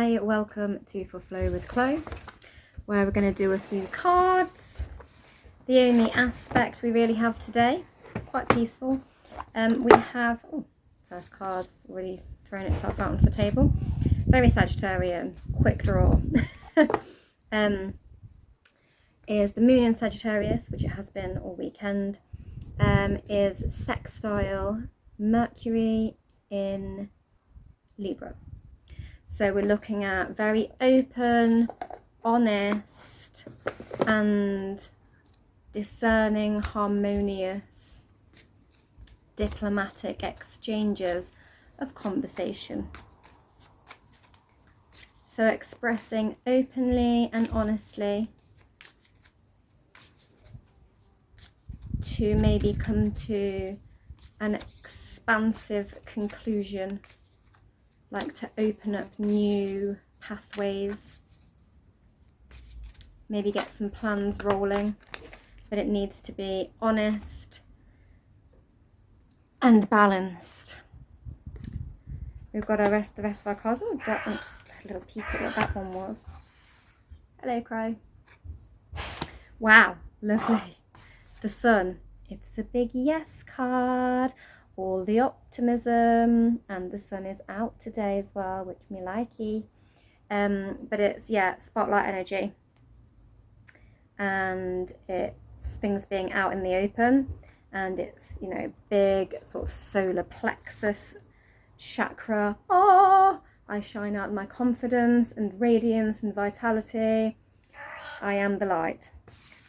Hi, welcome to For Flow with Chloe, where we're going to do a few cards. The only aspect we really have today, quite peaceful. We have, first card's already thrown itself out onto the table. Very Sagittarian, quick draw. Is the moon in Sagittarius, which it has been all weekend, is sextile Mercury in Libra. So we're looking at very open, honest, and discerning, harmonious, diplomatic exchanges of conversation. So expressing openly and honestly to maybe come to an expansive conclusion, like to open up new pathways, maybe get some plans rolling, but it needs to be honest and balanced. We've got the rest of our cards. Oh, just a little peek at what that one was. Hello, Crow. Wow, lovely. The Sun. It's a big yes card. All the optimism, and the Sun is out today as well, which me likey. But it's, spotlight energy, and it's things being out in the open, and it's, big sort of solar plexus chakra. I shine out my confidence and radiance and vitality. I am the light,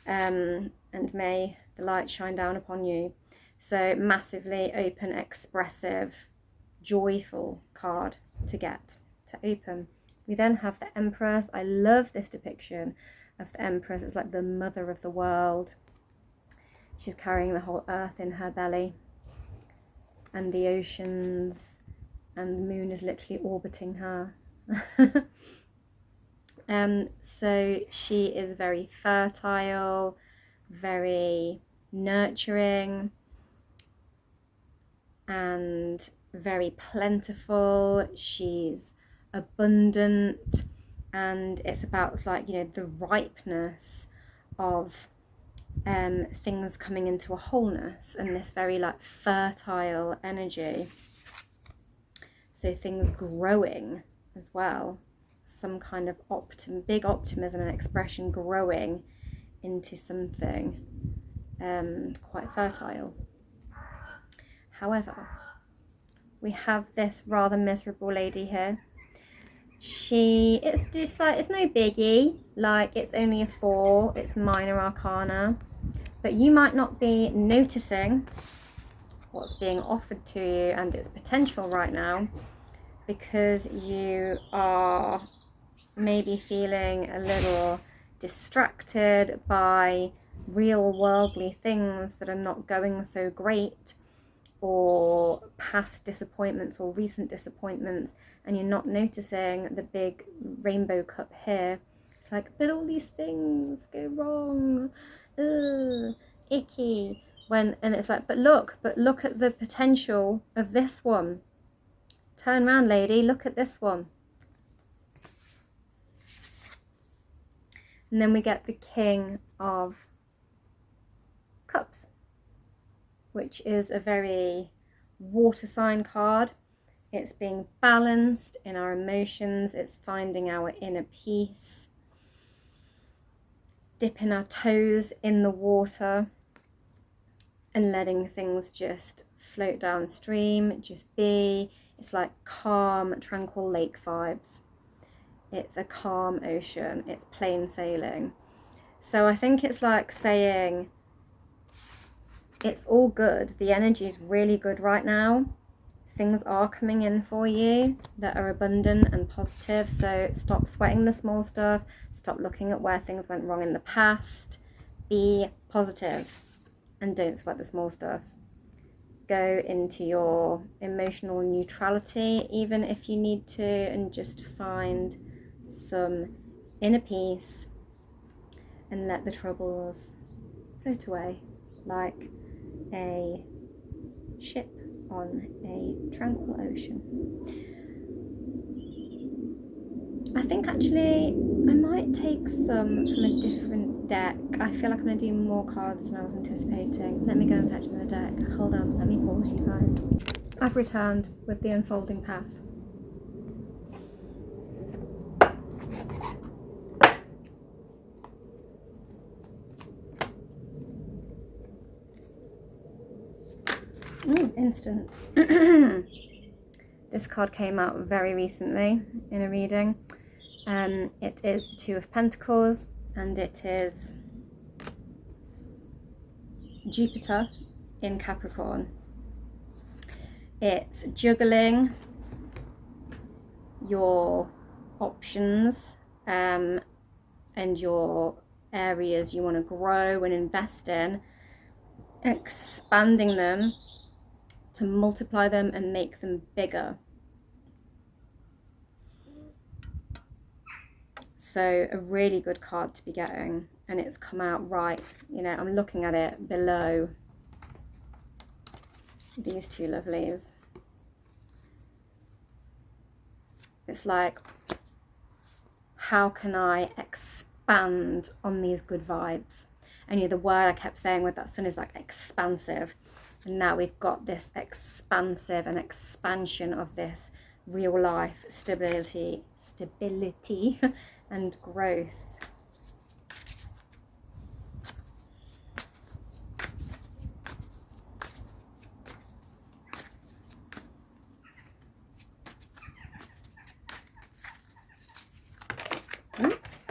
and may the light shine down upon you. So massively open, expressive, joyful card to get, to open. We then have the Empress. I love this depiction of the Empress. It's like the mother of the world. She's carrying the whole earth in her belly, and the oceans, and the moon is literally orbiting her. So she is very fertile, very nurturing, and very plentiful. She's abundant, and it's about the ripeness of things coming into a wholeness, and this very fertile energy. So things growing as well, some kind of big optimism and expression growing into something quite fertile. However, we have this rather miserable lady here. It's just it's no biggie, it's only a 4, it's minor arcana, but you might not be noticing what's being offered to you and its potential right now, because you are maybe feeling a little distracted by real worldly things that are not going so great, or past disappointments or recent disappointments, and you're not noticing the big rainbow cup here. It's but all these things go wrong, icky, and it's but look at the potential of this one. Turn around, lady, look at this one. And then we get the King of Cups, which is a very water sign card. It's being balanced in our emotions. It's finding our inner peace, dipping our toes in the water and letting things just float downstream, just be. It's like calm, tranquil lake vibes. It's a calm ocean. It's plain sailing. So I think it's saying, it's all good. The energy is really good right now. Things are coming in for you that are abundant and positive. So stop sweating the small stuff. Stop looking at where things went wrong in the past. Be positive and don't sweat the small stuff. Go into your emotional neutrality, even if you need to, and just find some inner peace and let the troubles float away like a ship on a tranquil ocean. I think actually I might take some from a different deck. I feel like I'm going to do more cards than I was anticipating. Let me go and fetch another deck. Hold on, let me pause you guys. I've returned with the unfolding path. Instant. This card came out very recently in a reading. It is the Two of Pentacles, and it is Jupiter in Capricorn. It's juggling your options and your areas you want to grow and invest in, expanding them to multiply them and make them bigger. So a really good card to be getting, and it's come out right. You know, I'm looking at it below these two lovelies. It's like, how can I expand on these good vibes? And the word I kept saying with that sun is like expansive. And now we've got this expansive and expansion of this real life stability and growth.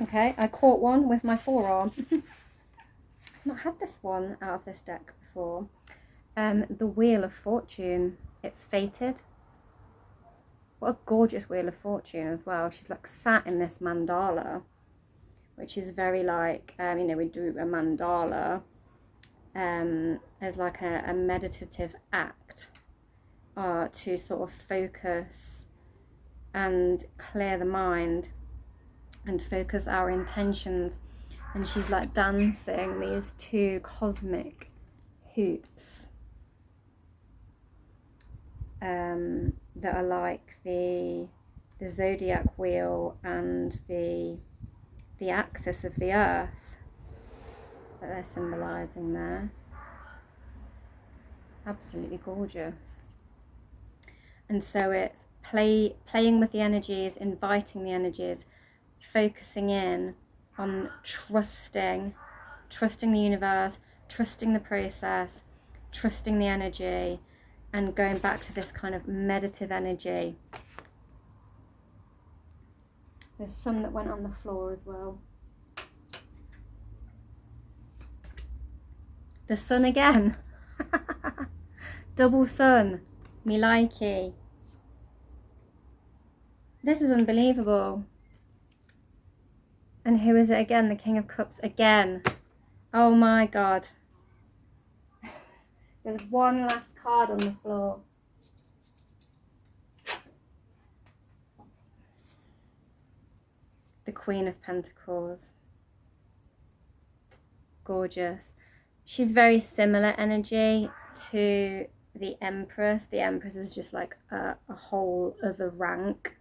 Okay, I caught one with my forearm. I've not had this one out of this deck before. The Wheel of Fortune. It's fated. What a gorgeous Wheel of Fortune as well. She's like sat in this mandala, which is very like, you know, we do a mandala as like a meditative act to sort of focus and clear the mind and focus our intentions. And she's like dancing these two cosmic hoops that are like the zodiac wheel and the axis of the earth that they're symbolizing there. Absolutely gorgeous. And so it's playing with the energies, inviting the energies, focusing in on trusting the universe, trusting the process, trusting the energy, and going back to this kind of meditative energy. There's some that went on the floor as well. The sun again. Double sun. Me likey. This is unbelievable. And who is it again? The King of Cups again. Oh my God. There's one last card on the floor. The Queen of Pentacles. Gorgeous. She's very similar energy to the Empress. The Empress is just like a whole other rank.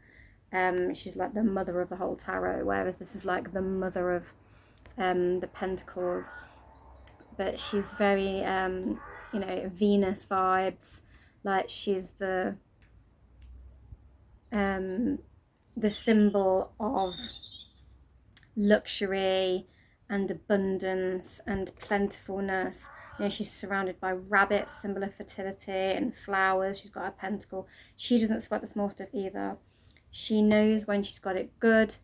She's like the mother of the whole tarot, whereas this is like the mother of the Pentacles. But she's very, you know, Venus vibes. Like she's the symbol of luxury and abundance and plentifulness. You know, she's surrounded by rabbits, symbol of fertility, and flowers. She's got a pentacle. She doesn't sweat the small stuff either. She knows when she's got it good,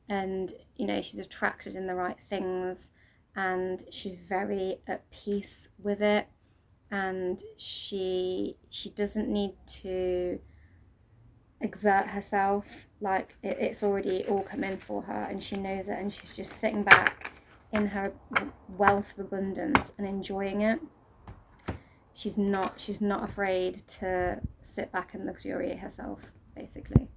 and you know, she's attracted in the right things, and she's very at peace with it, and she doesn't need to exert herself. Like it's already all come in for her, and she knows it, and she's just sitting back in her wealth of abundance and enjoying it. She's not afraid to sit back and luxuriate herself, basically.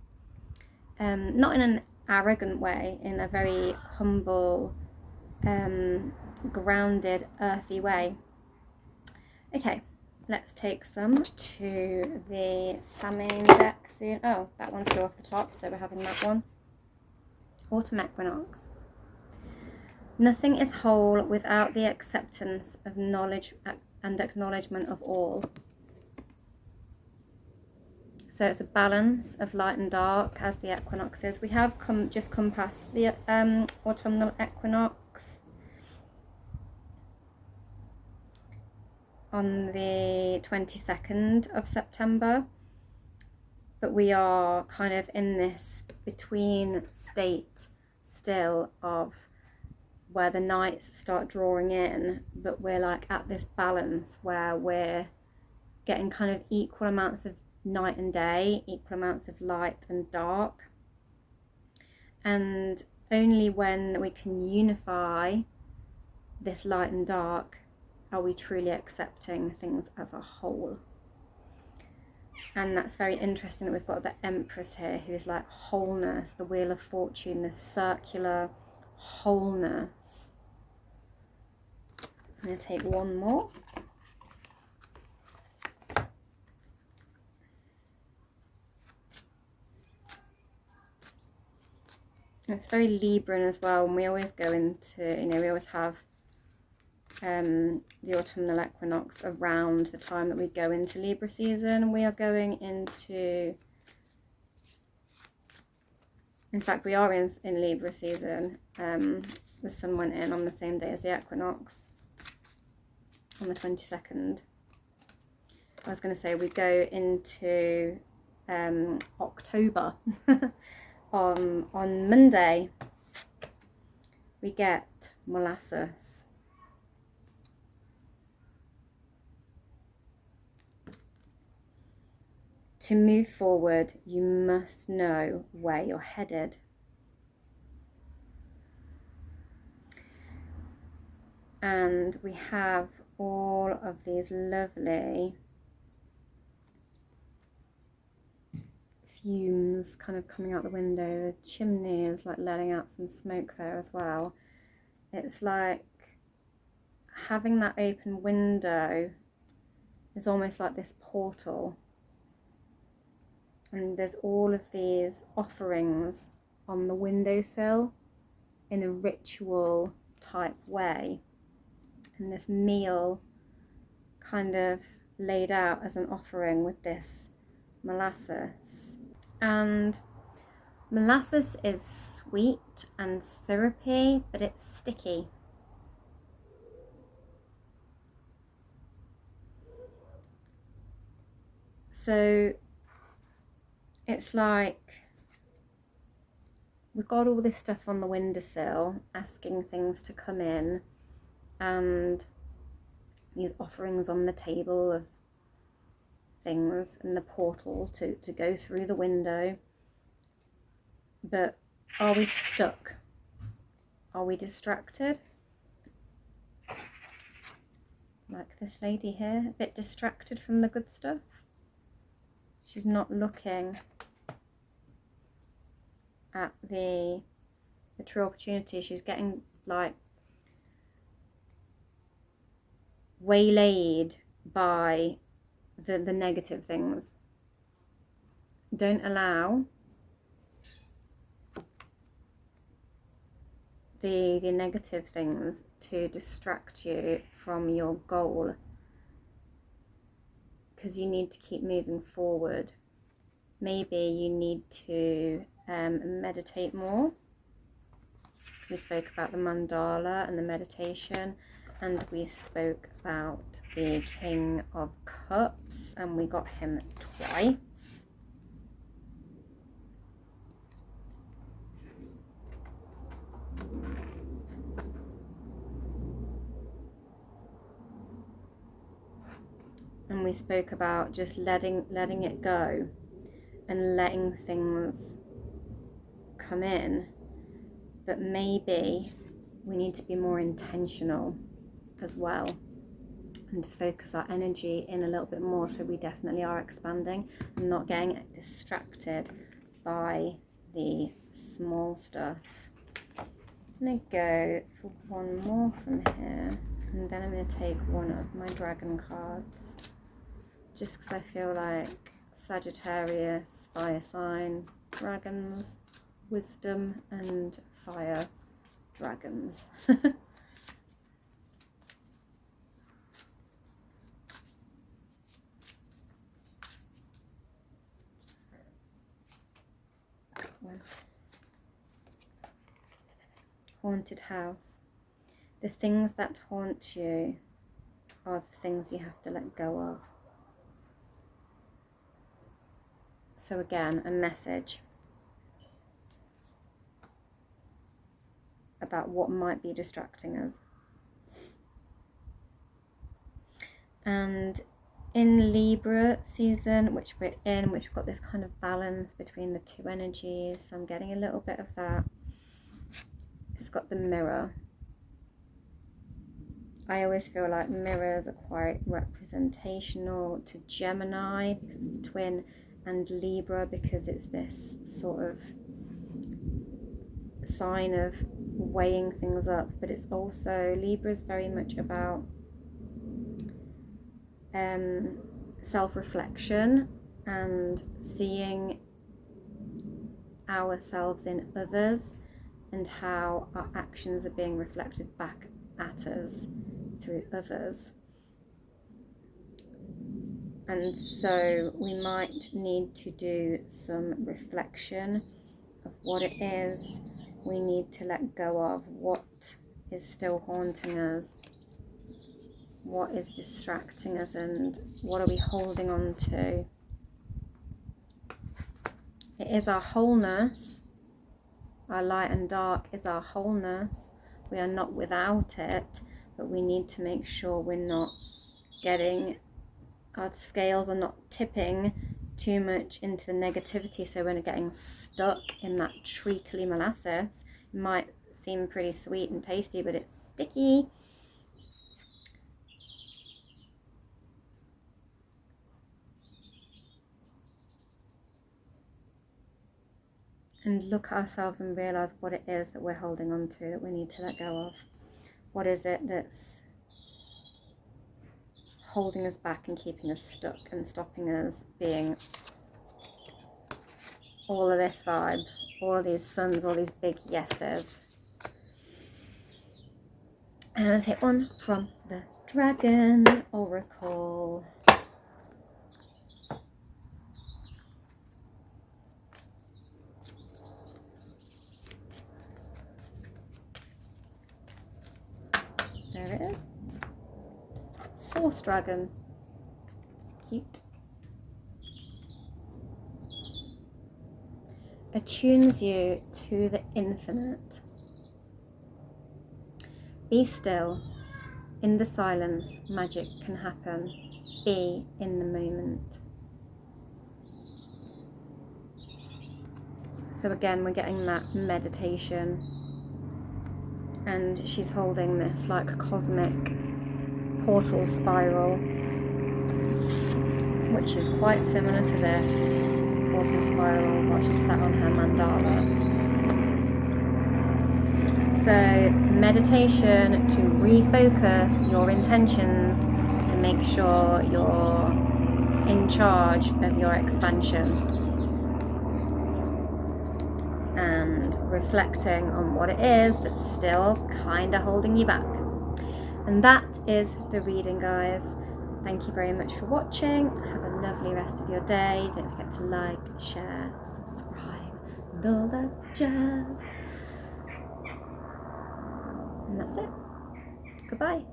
Not in an arrogant way, in a very humble, grounded, earthy way. Okay, let's take some to the Samhain deck soon. Oh, that one's still off the top, so we're having that one. Autumn equinox. Nothing is whole without the acceptance of knowledge and acknowledgement of all. So it's a balance of light and dark as the equinoxes. We have just come past the autumnal equinox on the 22nd of September. But we are kind of in this between state still of where the nights start drawing in, but we're like at this balance where we're getting kind of equal amounts of night and day, equal amounts of light and dark. And only when we can unify this light and dark are we truly accepting things as a whole. And that's very interesting that we've got the Empress here, who is like wholeness, the Wheel of Fortune, this circular wholeness. I'm going to take one more. It's very Libran as well, and we always go into, we always have the autumnal equinox around the time that we go into Libra season. We are going into, in fact we are in Libra season. The sun went in on the same day as the equinox, on the 22nd. I was going to say we go into October. On Monday we get molasses. To move forward, you must know where you're headed. And we have all of these lovely fumes kind of coming out the window. The chimney is like letting out some smoke there as well. It's like having that open window is almost like this portal. And there's all of these offerings on the windowsill in a ritual type way. And this meal kind of laid out as an offering with this molasses. And molasses is sweet and syrupy, but it's sticky. So it's like we've got all this stuff on the windowsill asking things to come in, and these offerings on the table of things and the portal to go through the window. But are we stuck? Are we distracted? Like this lady here, a bit distracted from the good stuff. She's not looking at the true opportunity. She's getting like waylaid by the negative things. Don't allow the negative things to distract you from your goal, because you need to keep moving forward. Maybe you need to meditate more. We spoke about the mandala and the meditation, and we spoke about the King of Cups, and we got him twice. And we spoke about just letting it go and letting things come in. But maybe we need to be more intentional as well, and focus our energy in a little bit more, so we definitely are expanding and not getting distracted by the small stuff. I'm going to go for one more from here, and then I'm going to take one of my dragon cards, just because I feel like Sagittarius, fire sign, dragons, wisdom and fire dragons. Haunted house. The things that haunt you are the things you have to let go of. So again, a message about what might be distracting us. And in Libra season, which we're in, which we've got this kind of balance between the two energies, so I'm getting a little bit of that. It's got the mirror. I always feel like mirrors are quite representational to Gemini because it's the twin, and Libra because it's this sort of sign of weighing things up, but it's also, Libra is very much about self-reflection and seeing ourselves in others and how our actions are being reflected back at us through others. And so we might need to do some reflection of what it is we need to let go of, what is still haunting us, what is distracting us, and what are we holding on to. It is our wholeness. Our light and dark is our wholeness. We are not without it, but we need to make sure we're not getting, our scales are not tipping too much into the negativity, so we're getting stuck in that treacly molasses. It might seem pretty sweet and tasty, but it's sticky. And look at ourselves and realise what it is that we're holding on to, that we need to let go of. What is it that's holding us back and keeping us stuck and stopping us being all of this vibe, all of these suns, all these big yeses. And I'll take one from the Dragon Oracle. There it is. Source Dragon. Cute. Attunes you to the infinite. Be still. In the silence, magic can happen. Be in the moment. So again, we're getting that meditation. And she's holding this like cosmic portal spiral, which is quite similar to this portal spiral while she's sat on her mandala. So meditation to refocus your intentions to make sure you're in charge of your expansion, and reflecting on what it is that's still kind of holding you back. And that is the reading, guys. Thank you very much for watching. Have a lovely rest of your day. Don't forget to like, share, subscribe, and all that jazz. And that's it. Goodbye.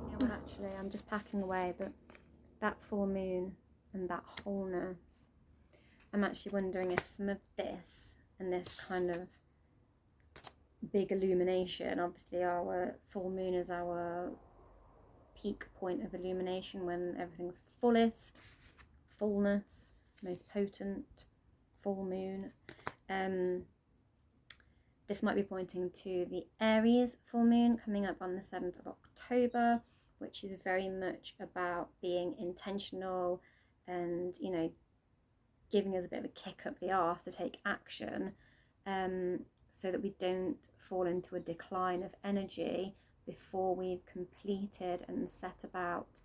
Yeah, well, actually, I'm just packing away, but that full moon and that wholeness, I'm actually wondering if some of this and this kind of big illumination, obviously our full moon is our peak point of illumination when everything's fullest, fullness, most potent, full moon. This might be pointing to the Aries full moon coming up on the 7th of October, which is very much about being intentional and, you know, giving us a bit of a kick up the arse to take action, so that we don't fall into a decline of energy before we've completed and set about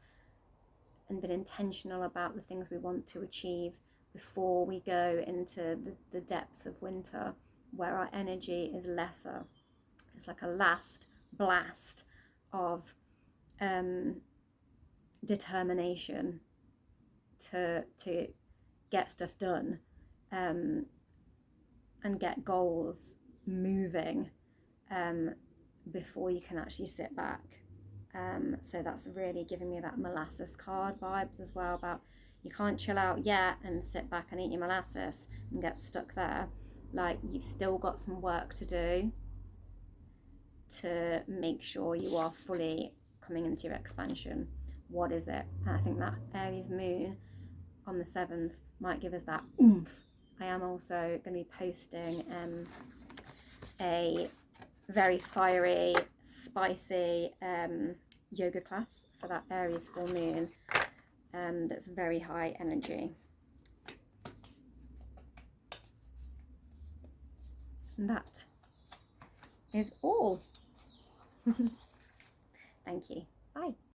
and been intentional about the things we want to achieve before we go into the depths of winter. where our energy is lesser. It's like a last blast of determination to get stuff done, and get goals moving, before you can actually sit back. So that's really giving me that molasses card vibes as well, about you can't chill out yet and sit back and eat your molasses and get stuck there. Like, you've still got some work to do to make sure you are fully coming into your expansion. What is it? And I think that Aries moon on the 7th might give us that oomph. I am also going to be posting a very fiery, spicy yoga class for that Aries full moon, that's very high energy. And that is all. Thank you. Bye.